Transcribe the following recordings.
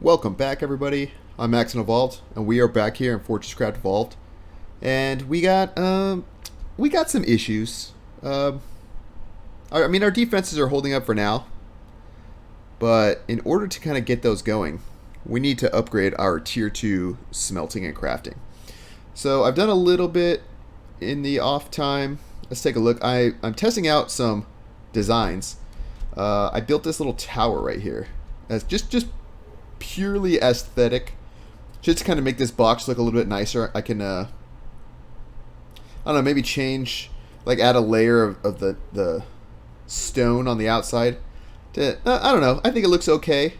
Welcome back, everybody. I'm Samson Evolved, and we are back here in FortressCraft Evolved, and we got some issues. I mean, our defenses are holding up for now, but in order to kind of get those going, we need to upgrade our Tier 2 smelting and crafting. So I've done a little bit in the off time. Let's take a look. I'm testing out some designs. I built this little tower right here as just purely aesthetic, just to kind of make this box look a little bit nicer. I can I don't know, maybe change, like add a layer of the stone on the outside to, I don't know, I think it looks okay.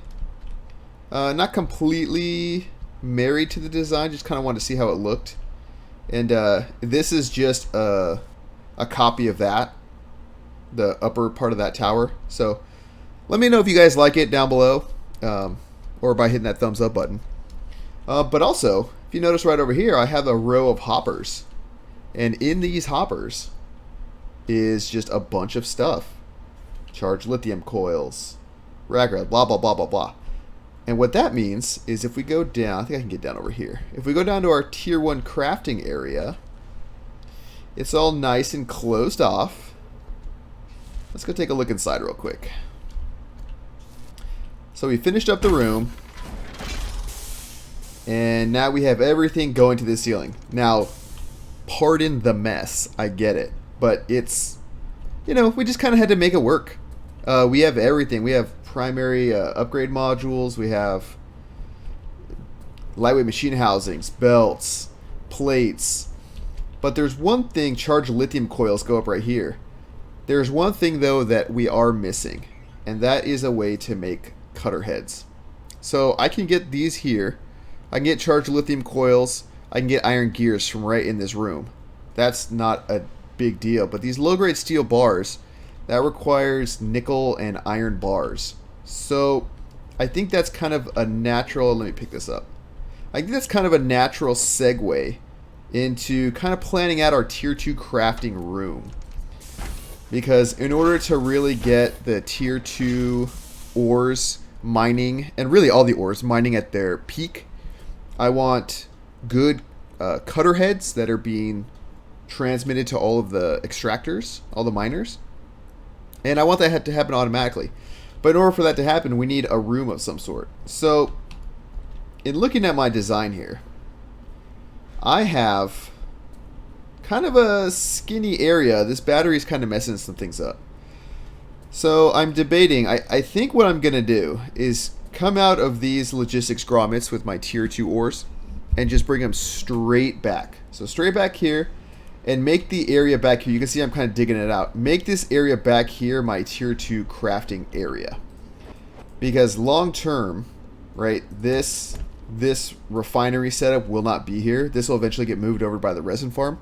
Not completely married to the design, just kind of wanted to see how it looked. And this is just a copy of that, the upper part of that tower. So let me know if you guys like it down below, or by hitting that thumbs up button. But also, if you notice right over here, I have a row of hoppers. And in these hoppers is just a bunch of stuff. Charged lithium coils, ragra, blah, blah, blah, blah, blah. And what that means is if we go down, I think I can get down over here. If we go down to our Tier 1 crafting area, it's all nice and closed off. Let's go take a look inside real quick. So we finished up the room, and now we have everything going to the ceiling. Now, pardon the mess, I get it, but it's, you know, we just kind of had to make it work. We have everything. We have primary upgrade modules, we have lightweight machine housings, belts, plates, but there's one thing. Charged lithium coils go up right here. There's one thing though that we are missing, and that is a way to make cutter heads. So I can get these here. I can get charged lithium coils. I can get iron gears from right in this room. That's not a big deal. But these low-grade steel bars, that requires nickel and iron bars. So I think that's kind of a natural, let me pick this up. I think that's kind of a natural segue into kind of planning out our Tier 2 crafting room. Because in order to really get the Tier 2 ores mining, and really all the ores mining at their peak, I want good cutter heads that are being transmitted to all of the extractors, all the miners, and I want that to happen automatically. But in order for that to happen, we need a room of some sort. So in looking at my design here, I have kind of a skinny area. This battery is kind of messing some things up. So I'm debating. I think what I'm going to do is come out of these logistics grommets with my Tier 2 ores and just bring them straight back. So straight back here, and make the area back here. You can see I'm kind of digging it out. Make this area back here my Tier 2 crafting area. Because long term, right, this refinery setup will not be here. This will eventually get moved over by the resin farm.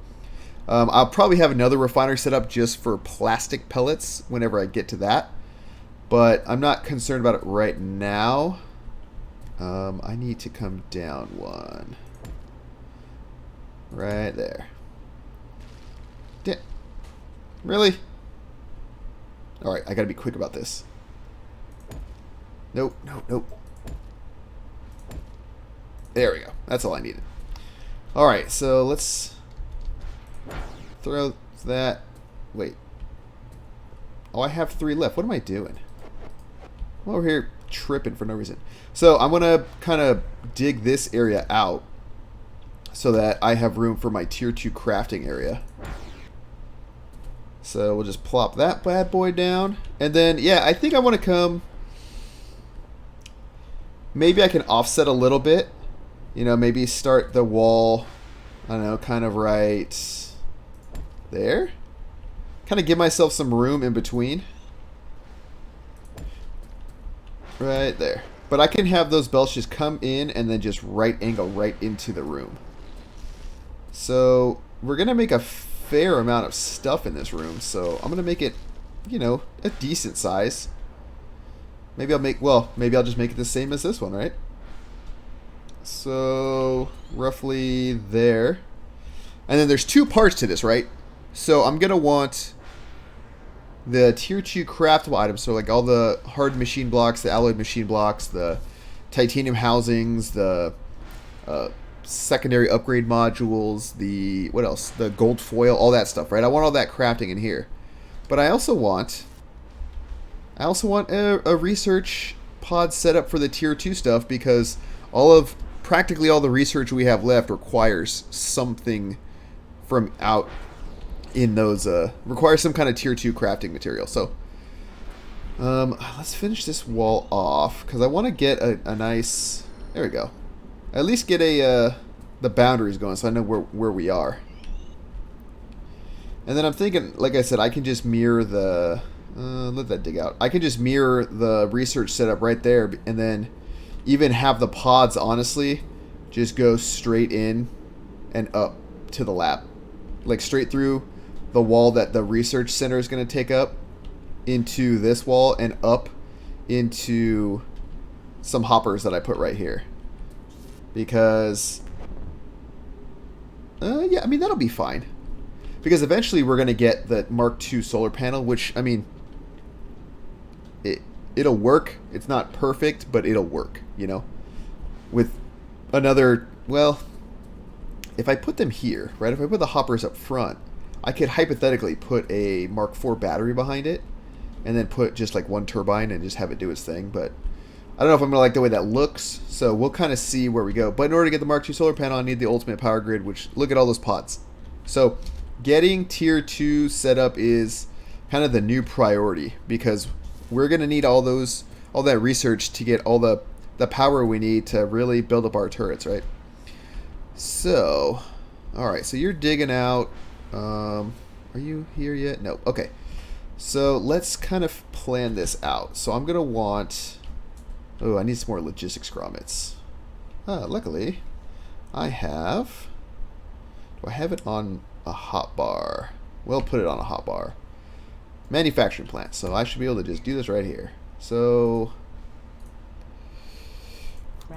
I'll probably have another refinery set up just for plastic pellets whenever I get to that. But I'm not concerned about it right now. I need to come down one. Right there. Really? Alright, I gotta be quick about this. Nope, nope, nope. There we go. That's all I needed. Alright, so let's throw that. Wait. Oh, I have 3 left. What am I doing? I'm over here tripping for no reason. So I'm going to kind of dig this area out so that I have room for my Tier 2 crafting area. So we'll just plop that bad boy down. And then, yeah, I think I want to come... Maybe I can offset a little bit. You know, maybe start the wall, I don't know, kind of right there. Kind of give myself some room in between. Right there. But I can have those belts just come in and then just right angle right into the room. So we're going to make a fair amount of stuff in this room. So I'm going to make it, you know, a decent size. Maybe maybe I'll just make it the same as this one, right? So roughly there. And then there's 2 parts to this, right? So I'm going to want the Tier 2 craftable items, so like all the hard machine blocks, the alloyed machine blocks, the titanium housings, the secondary upgrade modules, the what else? The gold foil, all that stuff, right? I want all that crafting in here, but I also want a research pod set up for the tier 2 stuff, because practically all the research we have left requires something from out in those requires some kind of tier 2 crafting material. So let's finish this wall off, because I want to get a nice, there we go, at least get the boundaries going so I know where we are. And then I'm thinking, like I said, I can just mirror the let that dig out. I can just mirror the research setup right there, and then even have the pods, honestly, just go straight in and up to the lab, like straight through the wall that the research center is going to take up, into this wall and up into some hoppers that I put right here. Because yeah, I mean, that'll be fine, because eventually we're going to get the Mark II solar panel, which, I mean, it'll work. It's not perfect, but it'll work, you know, with another, well, if I put them here, right, if I put the hoppers up front, I could hypothetically put a Mark IV battery behind it, and then put just like one turbine and just have it do its thing. But I don't know if I'm going to like the way that looks, so we'll kind of see where we go. But in order to get the Mark II solar panel, I need the ultimate power grid, which, look at all those pods. So getting tier 2 set up is kind of the new priority, because we're going to need all that research to get all the power we need to really build up our turrets, right? So, alright, so you're digging out. Are you here yet? No. Okay. So let's kind of plan this out. So I'm going to want... Oh, I need some more logistics grommets. Luckily, I have... Do I have it on a hotbar? We'll put it on a hotbar. Manufacturing plant. So I should be able to just do this right here. So...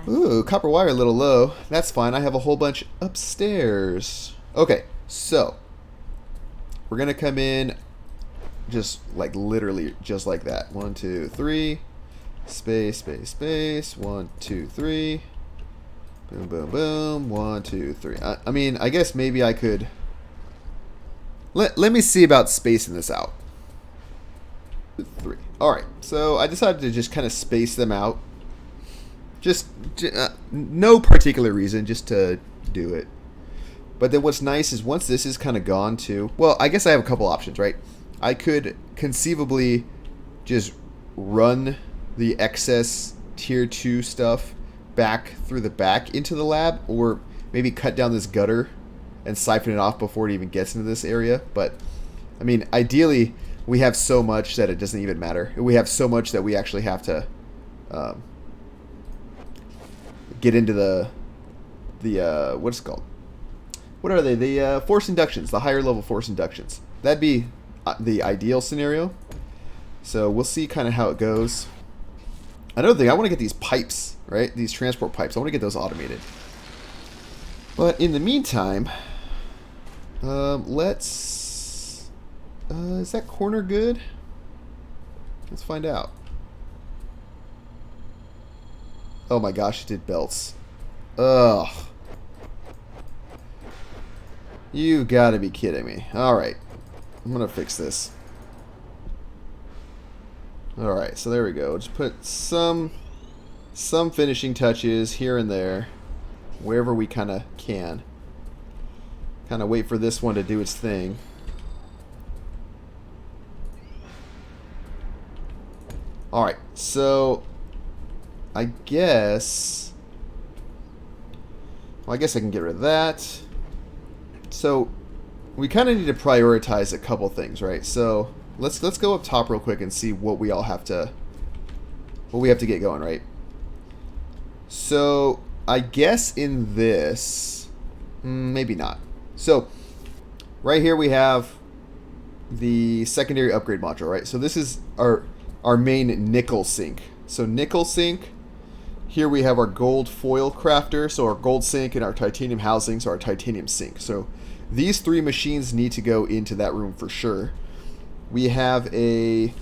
Ooh, copper wire a little low. That's fine. I have a whole bunch upstairs. Okay, so... We're going to come in just like literally just like that. 1, 2, 3. Space, space, space. 1, 2, 3. Boom, boom, boom. 1, 2, 3. I mean, I guess maybe I could... Let me see about spacing this out. 3. Alright, so I decided to just kind of space them out. Just no particular reason, just to do it. But then what's nice is once this is kind of gone too... Well, I guess I have a couple options, right? I could conceivably just run the excess tier 2 stuff back through the back into the lab, or maybe cut down this gutter and siphon it off before it even gets into this area. But, I mean, ideally, we have so much that it doesn't even matter. We have so much that we actually have to get into the what's it called? What are they? The force inductions, the higher level force inductions. That'd be the ideal scenario. So we'll see kind of how it goes. Another thing, I want to get these pipes, right? These transport pipes. I want to get those automated. But in the meantime, let's... is that corner good? Let's find out. Oh my gosh, it did belts. Ugh. You gotta be kidding me. Alright. I'm gonna fix this. Alright, so there we go. Just put some finishing touches here and there, wherever we kind of can. Kind of wait for this one to do its thing. Alright, so I guess... Well, I guess I can get rid of that. So we kind of need to prioritize a couple things, right? So let's go up top real quick and see what we all have to get going, right? So I guess in this, maybe not. So right here we have the secondary upgrade module, right? So this is our main nickel sink. So nickel sink. Here we have our gold foil crafter, so our gold sink, and our titanium housing, so our titanium sink. So these 3 machines need to go into that room for sure. We have a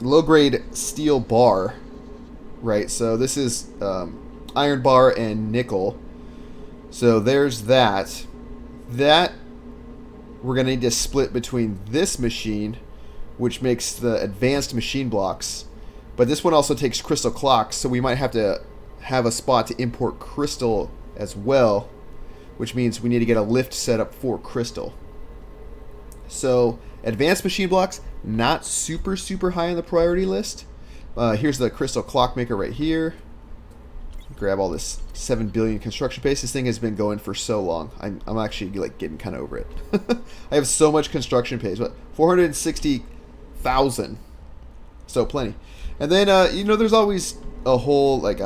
low-grade steel bar right? So this is iron bar and nickel. So there's that. That we're going to need to split between this machine, which makes the advanced machine blocks. But this one also takes crystal clocks, so we might have to have a spot to import crystal as well, which means we need to get a lift set up for crystal. So advanced machine blocks, not super high on the priority list. Here's the crystal clock maker right here. Grab all this 7 billion construction paste. This thing has been going for so long. I'm actually like getting kind of over it. I have so much construction paste. What, 460,000. So plenty. And then you know, there's always a whole like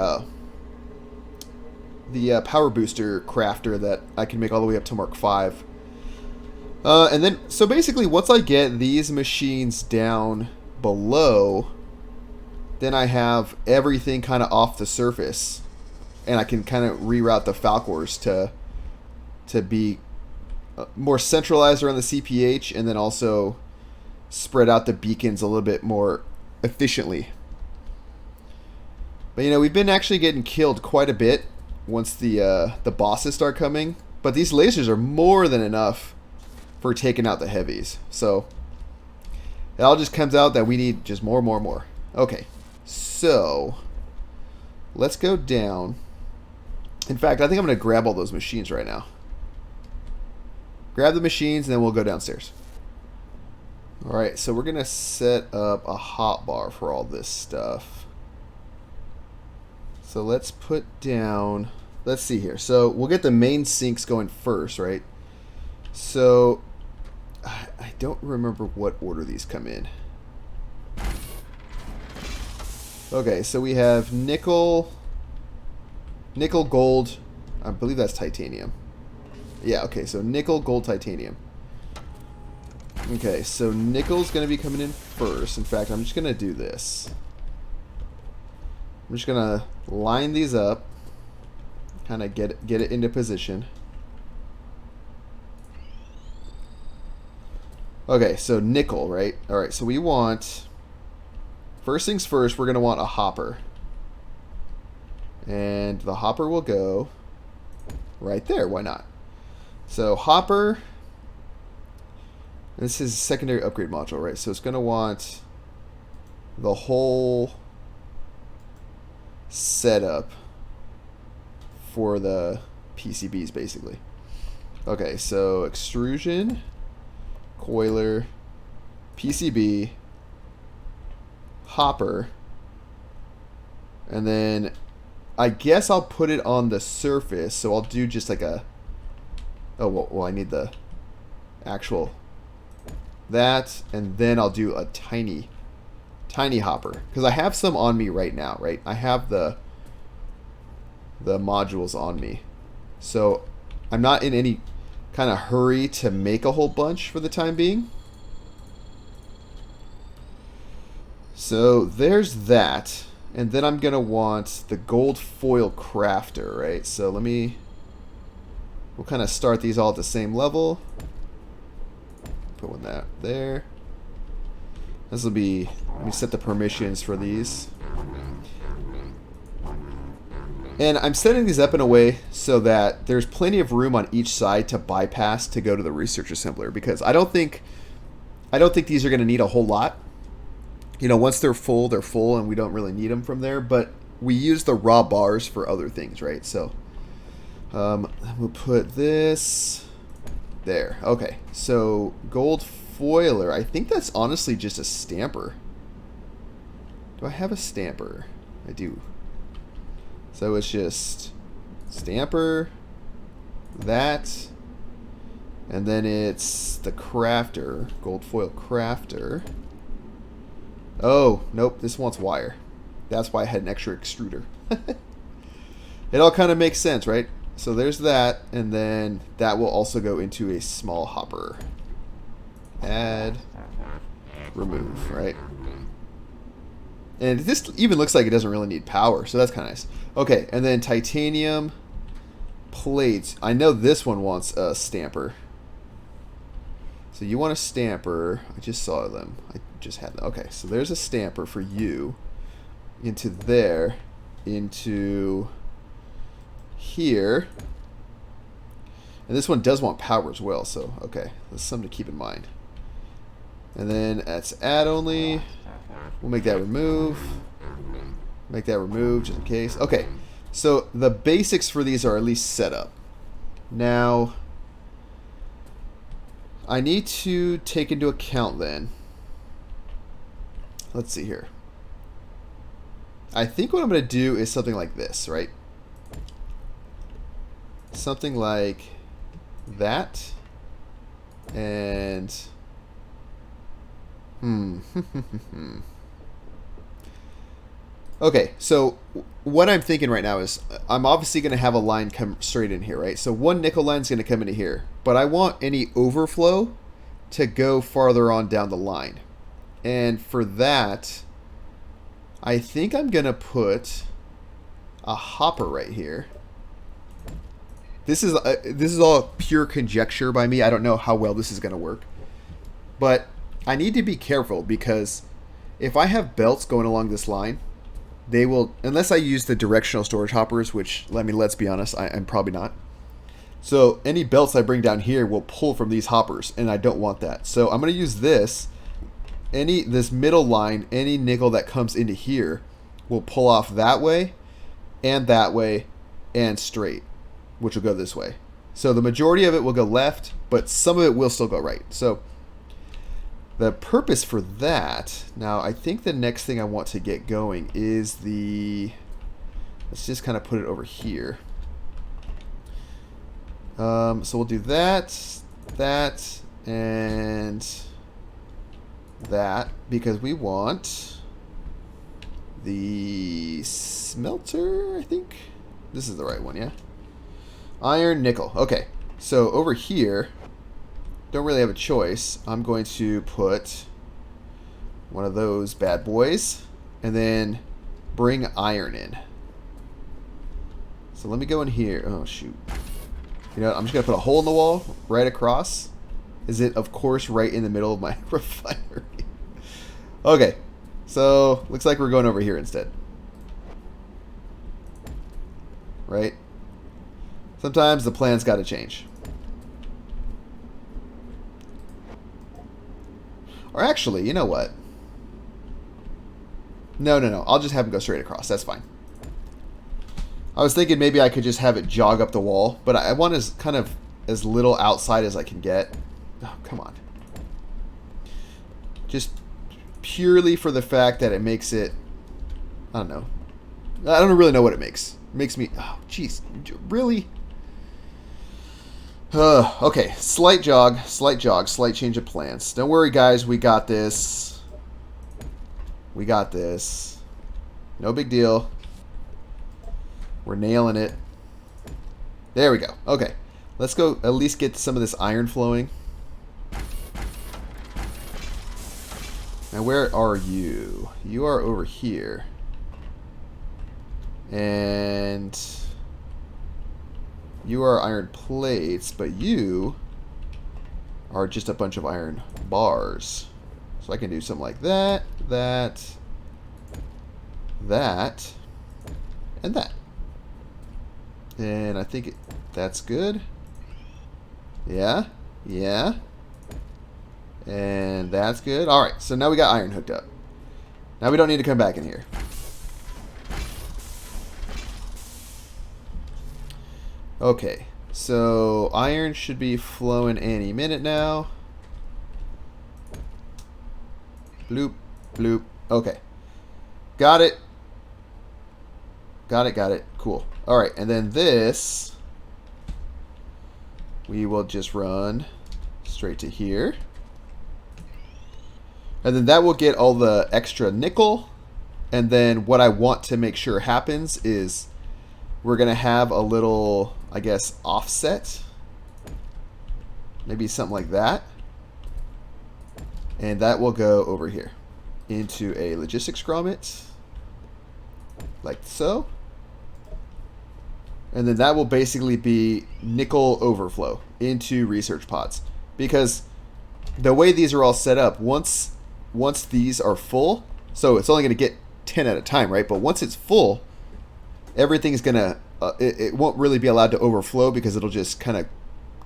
the power booster crafter that I can make all the way up to Mark 5. And then so basically once I get these machines down below, then I have everything kind of off the surface. And I can kind of reroute the Falcors to be more centralized around the CPH, and then also spread out the beacons a little bit more efficiently. But you know, we've been actually getting killed quite a bit once the bosses start coming. But these lasers are more than enough for taking out the heavies. So it all just comes out that we need just more. Okay, so let's go down. In fact, I think I'm going to grab all those machines right now. Grab the machines, and then we'll go downstairs. Alright, so we're going to set up a hotbar for all this stuff. So let's put down... Let's see here. So we'll get the main sinks going first, right? So I don't remember what order these come in. Okay, so we have nickel... Nickel, gold, I believe that's titanium. Yeah, okay, so nickel, gold, titanium. Okay, so nickel's going to be coming in first. In fact, I'm just going to do this. I'm just going to line these up. Kind of get it into position. Okay, so nickel, right? Alright, so we want... First things first, we're going to want a hopper. And the hopper will go right there. Why not? So hopper. This is a secondary upgrade module, right? So it's going to want the whole setup for the PCBs, basically. Okay, so extrusion, coiler, PCB, hopper, and then I guess I'll put it on the surface, so I'll do just like a... Oh, well, I need the actual... That, and then I'll do a tiny hopper. Because I have some on me right now, right? I have the modules on me. So I'm not in any kind of hurry to make a whole bunch for the time being. So there's that. And then I'm going to want the gold foil crafter, right? So we'll kind of start these all at the same level. Put one there. This will be, let me set the permissions for these. And I'm setting these up in a way so that there's plenty of room on each side to bypass to go to the research assembler, because I don't think these are going to need a whole lot. You know, once they're full, and we don't really need them from there. But we use the raw bars for other things, right? So we'll put this there. Okay, so gold foiler. I think that's honestly just a stamper. Do I have a stamper? I do. So it's just stamper, that, and then it's the crafter, gold foil crafter. Oh, nope, this wants wire. That's why I had an extra extruder. It all kind of makes sense, right? So there's that, and then that will also go into a small hopper. Add, remove, right? And this even looks like it doesn't really need power, so that's kind of nice. Okay, and then titanium plates. I know this one wants a stamper. So you want a stamper. I just saw them. I just had them. Okay, so there's a stamper for you. into there, into here. And this one does want power as well, so okay, that's something to keep in mind. And then that's add only. We'll make that remove. Make that remove just in case. Okay, so the basics for these are at least set up. Now, I need to take into account then. Let's see here. I think what I'm going to do is something like this, right? Something like that. And okay, so what I'm thinking right now is I'm obviously going to have a line come straight in here, right? So one nickel line is going to come into here, but I want any overflow to go farther on down the line. And for that, I think I'm going to put a hopper right here. This is all pure conjecture by me. I don't know how well this is going to work. But I need to be careful because if I have belts going along this line, they will, unless I use the directional storage hoppers, which, let's be honest, I'm probably not. So any belts I bring down here will pull from these hoppers, and I don't want that. So I'm going to use this. This middle line, any nickel that comes into here will pull off that way, and straight, which will go this way. So the majority of it will go left, but some of it will still go right. So the purpose for that, now I think the next thing I want to get going is let's just kind of put it over here. So we'll do that, and that, because we want the smelter, I think. This is the right one, yeah? Iron, nickel. Okay, so over here, don't really have a choice. I'm going to put one of those bad boys and then bring iron in. So let me go in here. Oh, shoot. You know what? I'm just going to put a hole in the wall right across. Is it, of course, right in the middle of my refinery? Okay, so looks like we're going over here instead. Right? Sometimes the plan's got to change. Or actually, you know what? No. I'll just have him go straight across. That's fine. I was thinking maybe I could just have it jog up the wall, but I want as little outside as I can get. Oh, come on. Just purely for the fact that it makes it, I don't know. I don't really know what it makes. It makes me, oh, jeez, really? Okay, slight change of plans. Don't worry, guys, we got this. No big deal. We're nailing it. There we go. Okay, let's go at least get some of this iron flowing. Now, where are you? You are over here. And you are iron plates, but you are just a bunch of iron bars. So I can do something like that, and that. And I think that's good. Yeah. And that's good. All right, so now we got iron hooked up. Now we don't need to come back in here. Okay, so iron should be flowing any minute now. Bloop, bloop. Okay. Got it. Cool. All right, and then this, we will just run straight to here. And then that will get all the extra nickel. And then what I want to make sure happens is we're going to have a little, I guess, offset. Maybe something like that. And that will go over here into a logistics grommet. Like so. And then that will basically be nickel overflow into research pods. Because the way these are all set up, once these are full, so it's only going to get 10 at a time, right? But once it's full, everything's going to, it won't really be allowed to overflow because it'll just kind of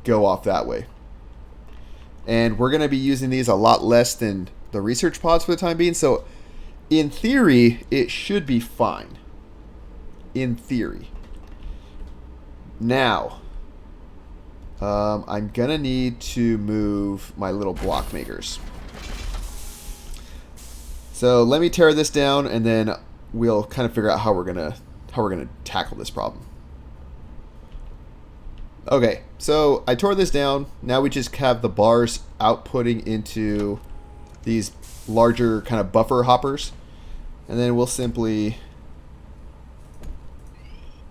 go off that way. And we're going to be using these a lot less than the research pods for the time being. So in theory, it should be fine. In theory. Now, I'm going to need to move my little block makers. So let me tear this down, and then we'll kind of figure out how we're gonna tackle this problem. Okay, so I tore this down. Now we just have the bars outputting into these larger kind of buffer hoppers, and then we'll simply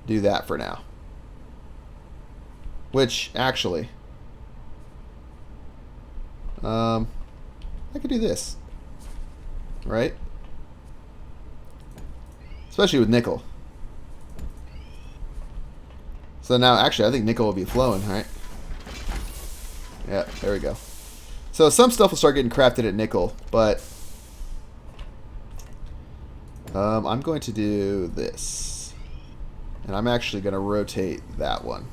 do that for now. Which actually, I could do this. Right? Especially with nickel. So now, actually, I think nickel will be flowing, right? Yeah, there we go. So some stuff will start getting crafted at nickel, but I'm going to do this. And I'm actually going to rotate that one.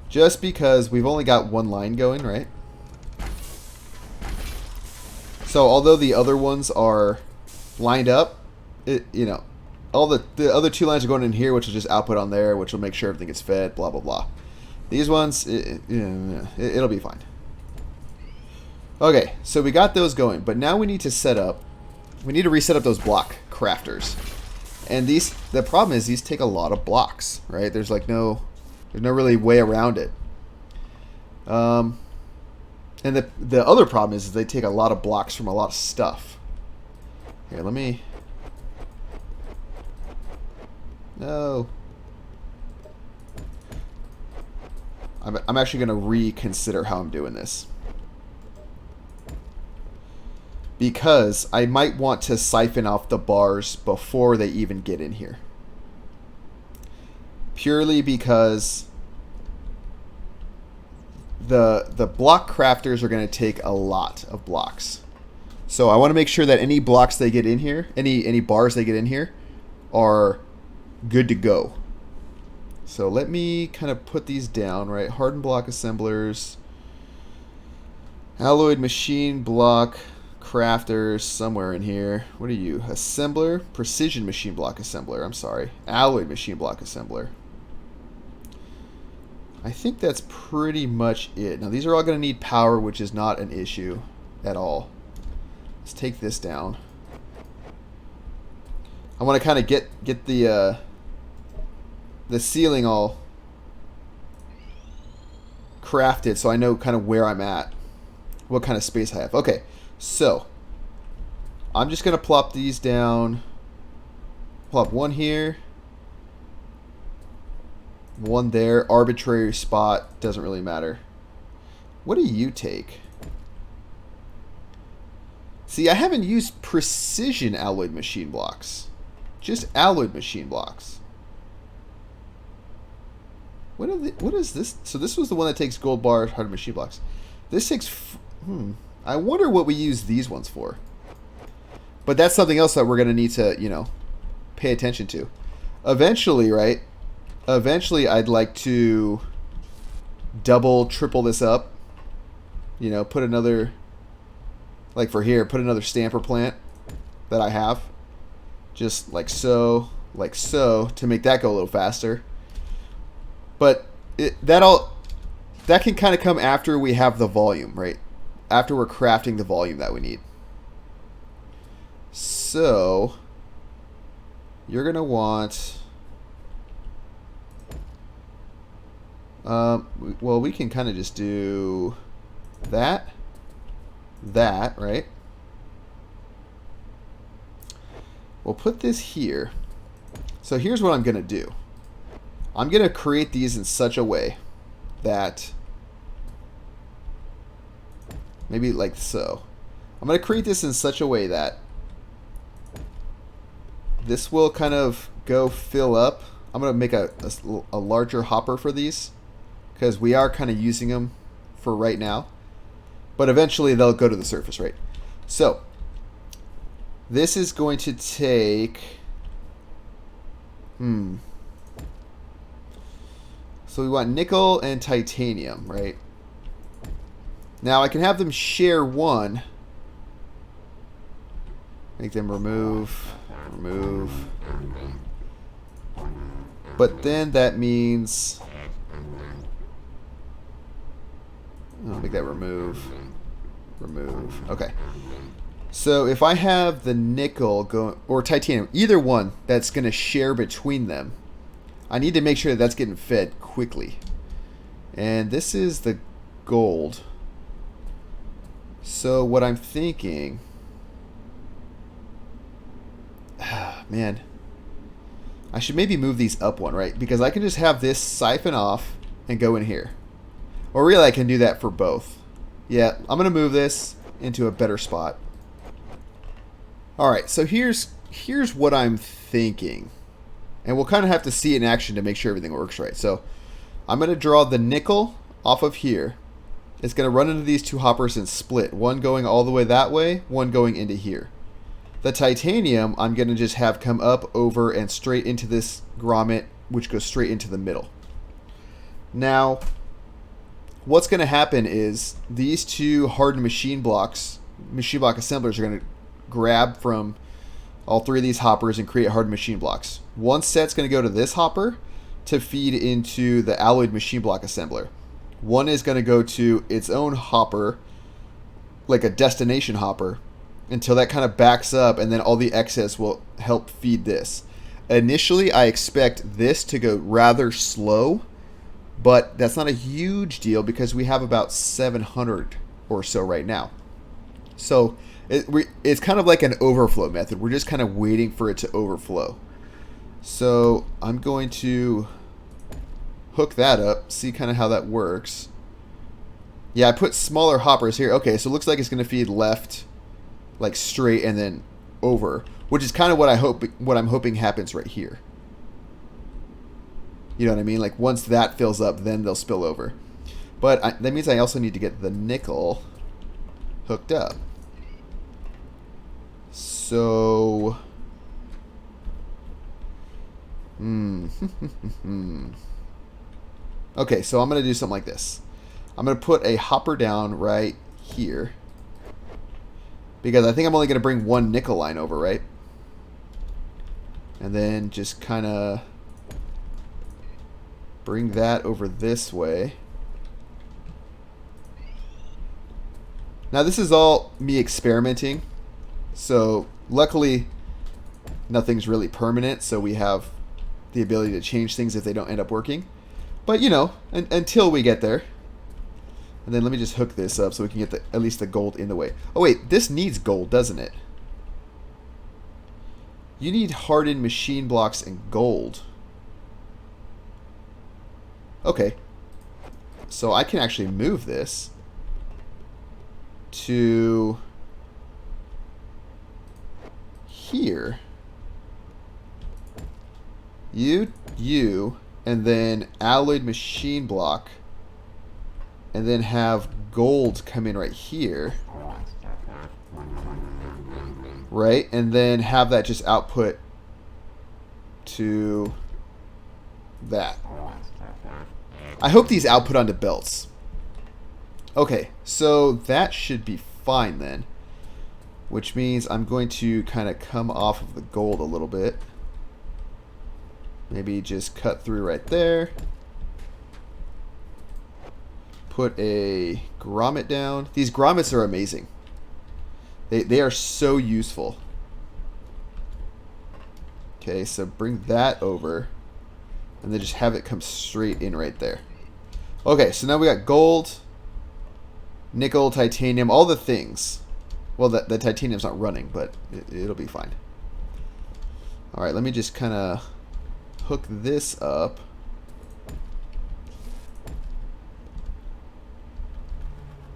Just because we've only got one line going, right? So although the other ones are lined up, all the other two lines are going in here, which will just output on there, which will make sure everything gets fed, blah, blah, blah. These ones, it'll be fine. Okay, so we got those going, but now we need to reset up those block crafters. And the problem is these take a lot of blocks, right? There's no really way around it. And the other problem is they take a lot of blocks from a lot of stuff. Here, let me... No. I'm actually going to reconsider how I'm doing this. Because I might want to siphon off the bars before they even get in here. Purely because the block crafters are going to take a lot of blocks. So I want to make sure that any blocks they get in here, any bars they get in here, are good to go. So let me kind of put these down, right? Hardened block assemblers, alloyed machine block crafters, somewhere in here. What are you? Assembler? Precision machine block assembler. I'm sorry. Alloyed machine block assembler. I think that's pretty much it. Now these are all going to need power, which is not an issue at all. Let's take this down. I want to kind of get the ceiling all crafted so I know kind of where I'm at, what kind of space I have. Okay, so I'm just going to plop these down. Plop one here. One there, arbitrary spot, doesn't really matter. What do you take? See, I haven't used precision alloyed machine blocks. Just alloyed machine blocks. What is this? So this was the one that takes gold bar hardened machine blocks. This takes... I wonder what we use these ones for. But that's something else that we're going to need to, pay attention to. Eventually, right? Eventually, I'd like to double, triple this up. Put another, like for here, put another stamper plant that I have. Just like so, to make that go a little faster. But that can kind of come after we have the volume, right? After we're crafting the volume that we need. So, you're going to want... well, we can kind of just do that, right? We'll put this here. So here's what I'm going to do. I'm going to create these in such a way that, maybe like so. I'm going to create this in such a way that this will kind of go fill up. I'm going to make a larger hopper for these, because we are kind of using them for right now. But eventually they'll go to the surface, right? So, This is going to take... So we want nickel and titanium, right? Now I can have them share one. Make them remove. But then that means... I'll make that remove. Okay. So if I have the nickel going, or titanium, either one that's going to share between them, I need to make sure that that's getting fed quickly. And this is the gold. So what I'm thinking... Man. I should maybe move these up one, right? Because I can just have this siphon off and go in here. Or really I can do that for both. Yeah, I'm going to move this into a better spot. Alright, so here's what I'm thinking. And we'll kind of have to see it in action to make sure everything works right. So I'm going to draw the nickel off of here. It's going to run into these two hoppers and split. One going all the way that way, one going into here. The titanium I'm going to just have come up, over, and straight into this grommet, which goes straight into the middle. Now, what's going to happen is these two hardened machine block assemblers are going to grab from all three of these hoppers and create hardened machine blocks. One set's going to go to this hopper to feed into the alloyed machine block assembler. One is going to go to its own hopper, like a destination hopper, until that kind of backs up, and then all the excess will help feed this. Initially, I expect this to go rather slow, but that's not a huge deal because we have about 700 or so right now. So it's kind of like an overflow method. We're just kind of waiting for it to overflow. So I'm going to hook that up, see kind of how that works. Yeah, I put smaller hoppers here. Okay, so it looks like it's going to feed left, like straight, and then over, which is kind of what I'm hoping happens right here. You know what I mean? Like once that fills up, then they'll spill over. But that means I also need to get the nickel hooked up. So, okay, so I'm going to do something like this. I'm going to put a hopper down right here, because I think I'm only going to bring one nickel line over, right? And then just kind of bring that over this way. Now this is all me experimenting, so luckily nothing's really permanent, so we have the ability to change things if they don't end up working. But you know, until we get there. And then let me just hook this up so we can get at least the gold in the way. Oh wait, this needs gold, doesn't it? You need hardened machine blocks and gold. Okay. So I can actually move this to here. You, and then alloyed machine block. And then have gold come in right here. Right? And then have that just output to that. I hope these output onto belts. Okay, so that should be fine then. Which means I'm going to kind of come off of the gold a little bit. Maybe just cut through right there. Put a grommet down. These grommets are amazing. They are so useful. Okay, so bring that over. And then just have it come straight in right there. Okay, so now we got gold, nickel, titanium, all the things. Well, the titanium's not running, but it'll be fine. Alright, let me just kind of hook this up.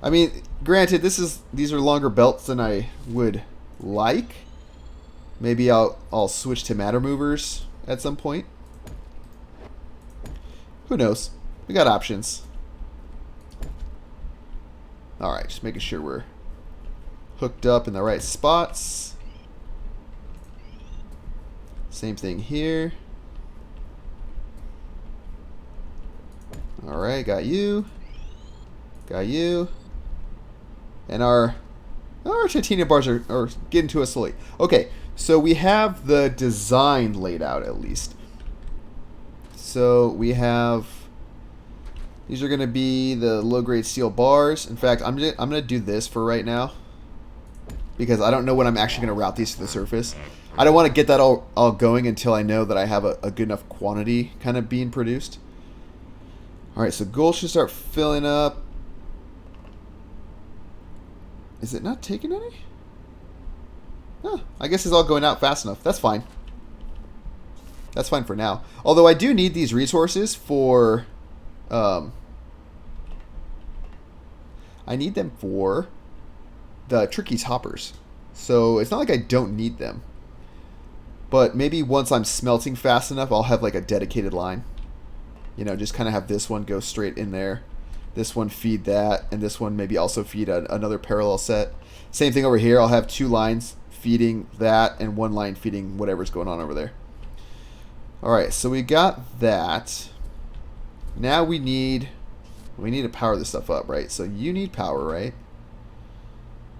I mean, granted, these are longer belts than I would like. Maybe I'll switch to matter movers at some point. Who knows? We got options. Alright, just making sure we're hooked up in the right spots. Same thing here. Alright, got you. Got you. And our titanium bars are getting to us slowly. Okay, so we have the design laid out at least. So we have, these are going to be the low-grade steel bars. In fact, I'm going to do this for right now, because I don't know when I'm actually going to route these to the surface. I don't want to get that all going until I know that I have a good enough quantity kind of being produced. Alright, so gold should start filling up. Is it not taking any? Huh, I guess it's all going out fast enough. That's fine. That's fine for now. Although I do need these resources for... I need them for the Tricky's hoppers. So it's not like I don't need them. But maybe once I'm smelting fast enough, I'll have like a dedicated line. You know, just kind of have this one go straight in there. This one feed that, and this one maybe also feed another parallel set. Same thing over here. I'll have 2 lines feeding that and 1 line feeding whatever's going on over there. Alright, so we got that. Now we need to power this stuff up, right? So you need power, right?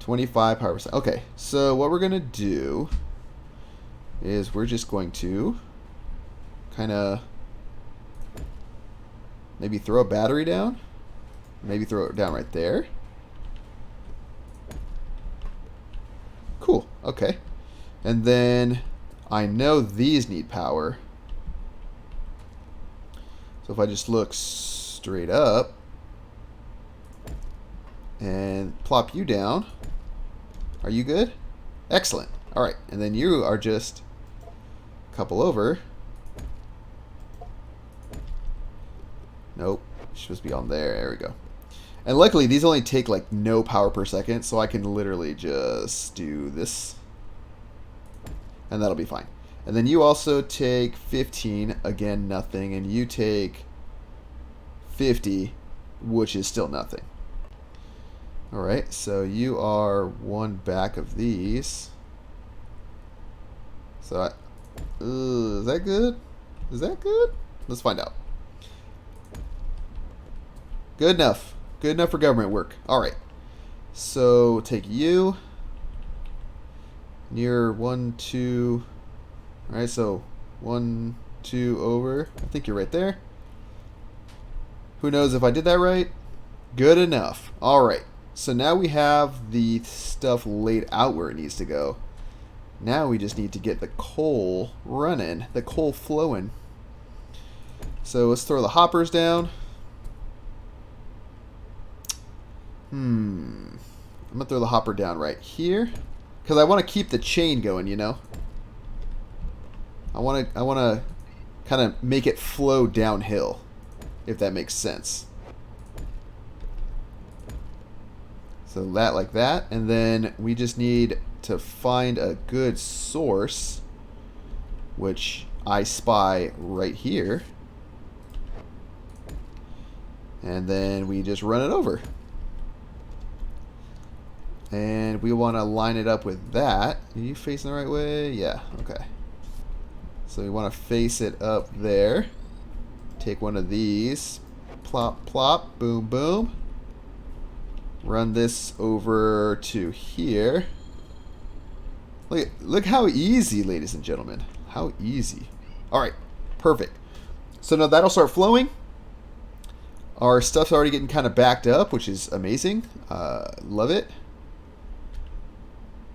25 power percent. Okay, so what we're going to do is we're just going to kind of maybe throw a battery down. Maybe throw it down right there. Cool, okay. And then I know these need power. So if I just look straight up and plop you down, are you good? Excellent. All right, and then you are just a couple over. Nope, it's supposed to be on there. There we go. And luckily, these only take like no power per second, so I can literally just do this, and that'll be fine. And then you also take 15, again, nothing. And you take 50, which is still nothing. Alright, so you are 1 back of these. So, is that good? Is that good? Let's find out. Good enough. Good enough for government work. Alright. So, take you. You're 1, 2... Alright, so 1, 2 over. I think you're right there. Who knows if I did that right? Good enough. Alright, so now we have the stuff laid out where it needs to go. Now we just need to get the coal running, the coal flowing. So let's throw the hoppers down. I'm going to throw the hopper down right here, because I want to keep the chain going, you know? I want to kind of make it flow downhill, if that makes sense. So that like that, and then we just need to find a good source, which I spy right here. And then we just run it over. And we want to line it up with that. Are you facing the right way? Yeah, okay. So we want to face it up there. Take one of these. Plop, plop, boom, boom. Run this over to here. Look how easy, ladies and gentlemen. How easy. Alright, perfect. So now that'll start flowing. Our stuff's already getting kind of backed up, which is amazing. Love it.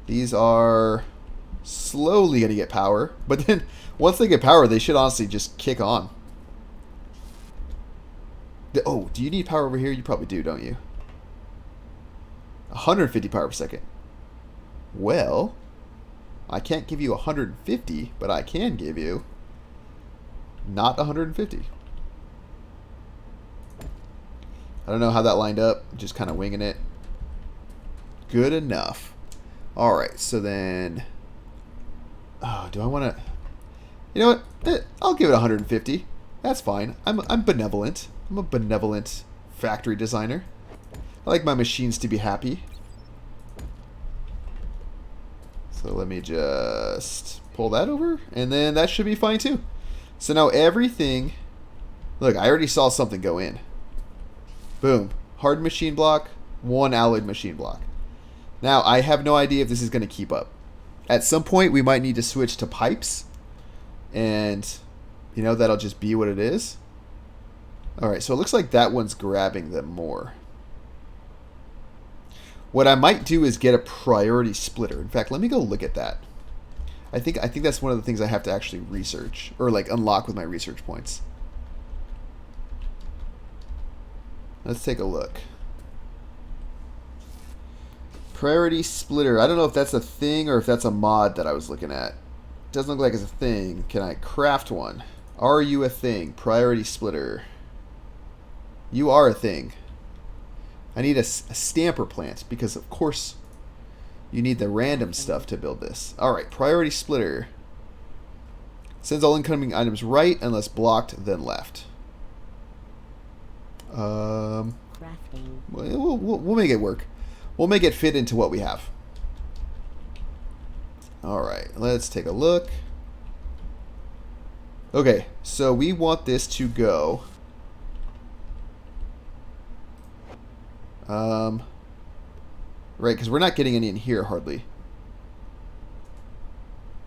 These are slowly going to get power, but then once they get power, they should honestly just kick on. Oh, do you need power over here? You probably do, don't you? 150 power per second. Well, I can't give you 150, but I can give you not 150. I don't know how that lined up. Just kind of winging it. Good enough. Alright, so then... Oh, do I want to... You know what? I'll give it 150. That's fine. I'm benevolent. I'm a benevolent factory designer. I like my machines to be happy. So let me just pull that over, and then that should be fine too. So now everything, look, I already saw something go in. Boom. Hard machine block, one alloyed machine block. Now, I have no idea if this is going to keep up. At some point, we might need to switch to pipes, and, you know, that'll just be what it is. All right, so it looks like that one's grabbing them more. What I might do is get a priority splitter. In fact, let me go look at that. I think that's one of the things I have to actually research, or like unlock with my research points. Let's take a look. Priority splitter. I don't know if that's a thing or if that's a mod that I was looking at. Doesn't look like it's a thing. Can I craft one? Are you a thing? Priority splitter. You are a thing. I need a stamper plant because, of course, you need the random stuff to build this. Alright, priority splitter. Sends all incoming items right unless blocked, then left. We'll make it work. We'll make it fit into what we have. Alright, let's take a look. Okay, so we want this to go... right, because we're not getting any in here hardly.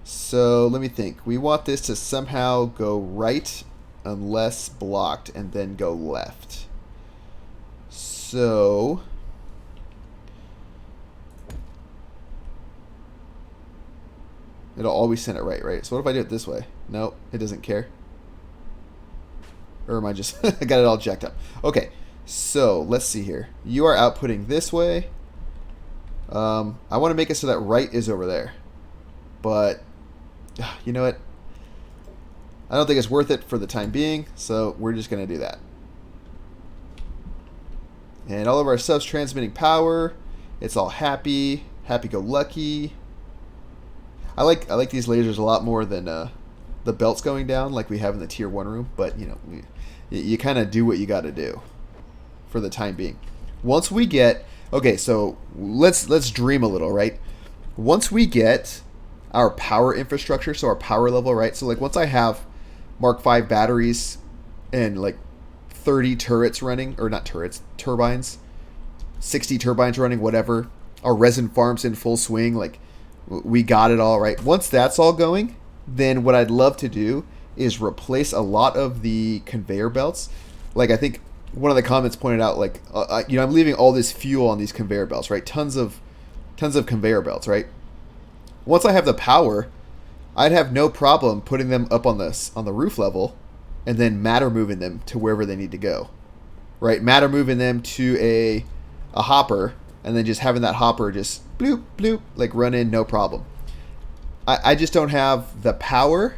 So let me think. We want this to somehow go right unless blocked and then go left. So it'll always send it right? So what if I do it this way? No, it doesn't care. Or am I just I got it all jacked up. Okay. So, let's see here. You are outputting this way. I want to make it so that right is over there. But, you know what? I don't think it's worth it for the time being, so we're just going to do that. And all of our stuff's transmitting power. It's all happy. Happy-go-lucky. I like these lasers a lot more than the belts going down like we have in the Tier 1 room. But, you know, you kind of do what you got to do for the time being. Once we get... Okay, so let's dream a little, right? Once we get our power infrastructure, so our power level, right? So, like, once I have Mark V batteries and, like, 30 turrets running, or not turrets, turbines, 60 turbines running, whatever, our resin farm's in full swing, like, we got it all, right? Once that's all going, then what I'd love to do is replace a lot of the conveyor belts. Like, I think one of the comments pointed out, like, you know, I'm leaving all this fuel on these conveyor belts, right? Tons of conveyor belts, right? Once I have the power, I'd have no problem putting them up on the roof level, and then matter moving them to wherever they need to go, right? Matter moving them to a hopper, and then just having that hopper just bloop bloop like run in, no problem. I just don't have the power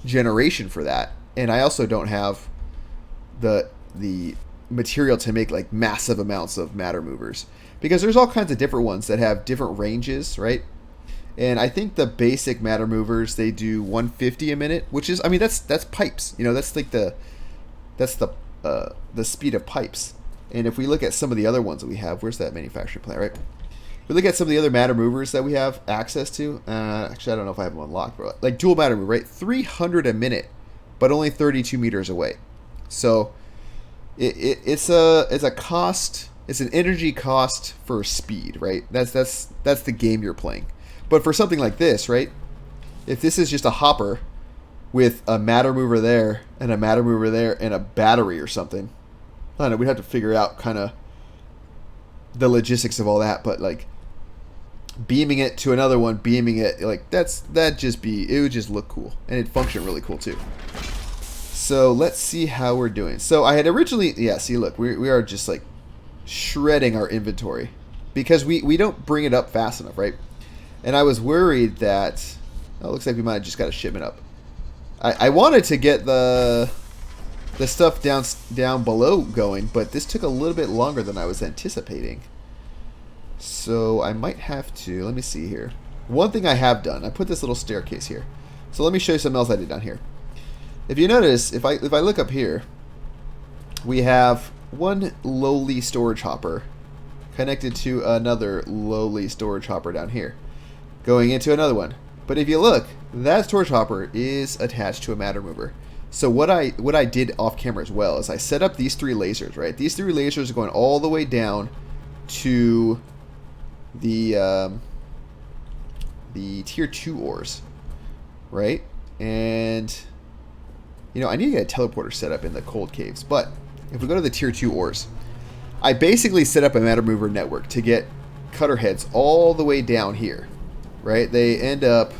generation for that, and I also don't have the material to make like massive amounts of matter movers, because there's all kinds of different ones that have different ranges, right? And I think the basic matter movers, they do 150 a minute, which is, I mean, that's pipes, you know, that's like the speed of pipes. And if we look at some of the other ones that we have, where's that manufacturing plant, right? If we look at some of the other matter movers that we have access to, actually I don't know if I have them unlocked, but like dual matter mover, right? 300 a minute, but only 32 meters away. So it's a cost. It's an energy cost for speed, right? That's the game you're playing. But for something like this, right? If this is just a hopper with a matter mover there and a matter mover there and a battery or something, I don't know. We'd have to figure out kind of the logistics of all that. But like beaming it to another one, beaming it, like it would just look cool, and it'd function really cool too. So let's see how we're doing. So I had originally, yeah, see, look, we are just like shredding our inventory because we don't bring it up fast enough, right? And I was worried that, oh, it looks like we might have just got a shipment up. I wanted to get the stuff down below going, but this took a little bit longer than I was anticipating. So I might have to, let me see here. One thing I have done, I put this little staircase here. So let me show you something else I did down here. If you notice, if I look up here, we have one lowly storage hopper connected to another lowly storage hopper down here. going into another one. But if you look, that storage hopper is attached to a matter mover. So what I did off camera as well is I set up these 3 lasers, right? These 3 lasers are going all the way down to the tier 2 ores, right? And you know, I need to get a teleporter set up in the cold caves. But if we go to the tier 2 ores, I basically set up a matter mover network to get cutter heads all the way down here, right? They end up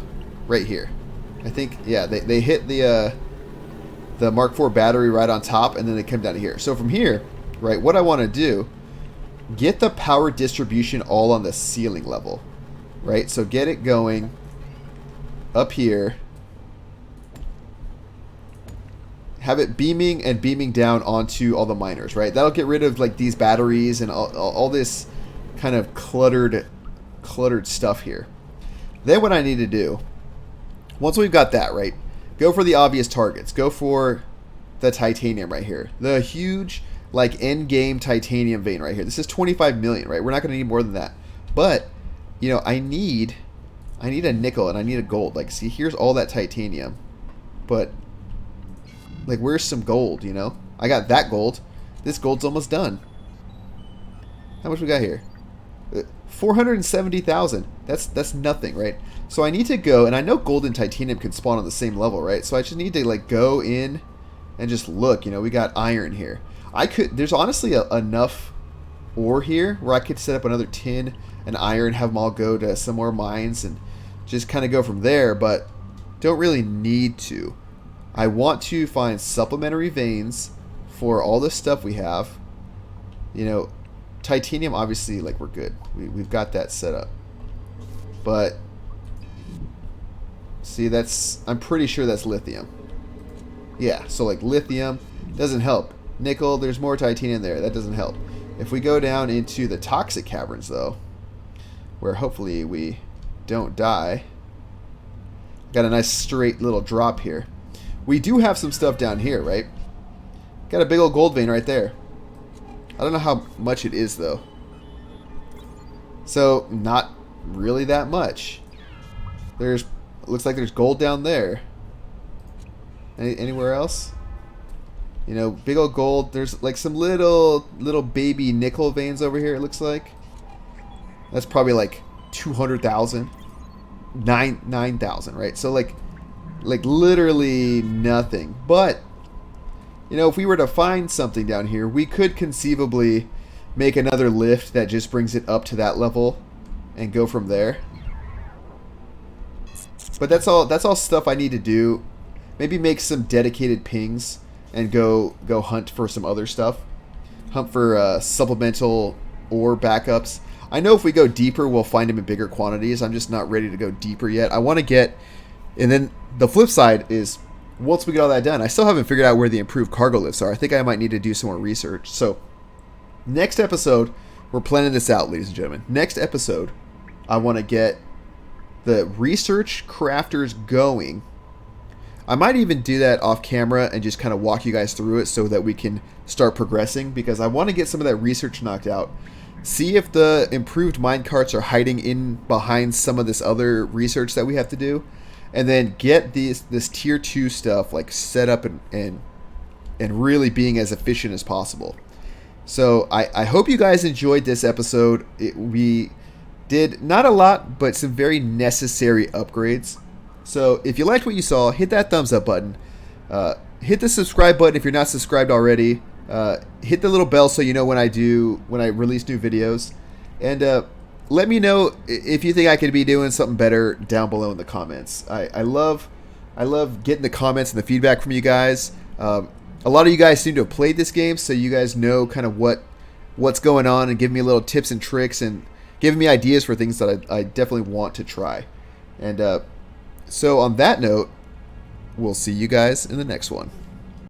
right here. I think, yeah, they hit the Mark IV battery right on top, and then they come down to here. So from here, right, what I want to do, get the power distribution all on the ceiling level, right? So get it going up here. Have it beaming and beaming down onto all the miners, right? That'll get rid of like these batteries and all this kind of cluttered stuff here. Then what I need to do, once we've got that, right, go for the obvious targets. Go for the titanium right here. The huge, like, end game titanium vein right here. This is 25 million, right? We're not going to need more than that. But, you know, I need a nickel and I need a gold. Like, see, here's all that titanium. But, like, where's some gold, you know? I got that gold. This gold's almost done. How much we got here? 470,000. That's nothing, right? So I need to go, and I know gold and titanium can spawn on the same level, right? So I just need to like go in and just look. You know, we got iron here. There's honestly enough ore here where I could set up another tin and iron, have them all go to some more mines and just kind of go from there, but don't really need to. I want to find supplementary veins for all the stuff we have. You know, titanium, obviously, like, we're good. We've got that set up. But, see, I'm pretty sure that's lithium. Yeah, so, like, lithium doesn't help. Nickel, there's more titanium there. That doesn't help. If we go down into the toxic caverns, though, where hopefully we don't die, got a nice straight little drop here. We do have some stuff down here, right? Got a big old gold vein right there. I don't know how much it is, though. So, not really that much. Looks like there's gold down there. Anywhere else? You know, big old gold. There's like some little baby nickel veins over here, it looks like. That's probably like 200,000. 9,000, right? So like literally nothing. But, you know, if we were to find something down here, we could conceivably make another lift that just brings it up to that level and go from there. But that's all stuff I need to do. Maybe make some dedicated pings and go hunt for some other stuff. Hunt for supplemental ore backups. I know if we go deeper, we'll find them in bigger quantities. I'm just not ready to go deeper yet. I want to get... And then the flip side is, once we get all that done, I still haven't figured out where the improved cargo lifts are. I think I might need to do some more research. So, next episode, we're planning this out, ladies and gentlemen. Next episode, I want to get the research crafters going. I might even do that off camera and just kind of walk you guys through it so that we can start progressing, because I want to get some of that research knocked out. See if the improved minecarts are hiding in behind some of this other research that we have to do. And then get this tier 2 stuff like set up and really being as efficient as possible. So I hope you guys enjoyed this episode. We did not a lot, but some very necessary upgrades. So if you liked what you saw, hit that thumbs up button. Hit the subscribe button if you're not subscribed already. Hit the little bell so you know when I release new videos. And let me know if you think I could be doing something better down below in the comments. I love getting the comments and the feedback from you guys. A lot of you guys seem to have played this game, so you guys know kind of what's going on and give me little tips and tricks and giving me ideas for things that I definitely want to try. And so on that note, we'll see you guys in the next one.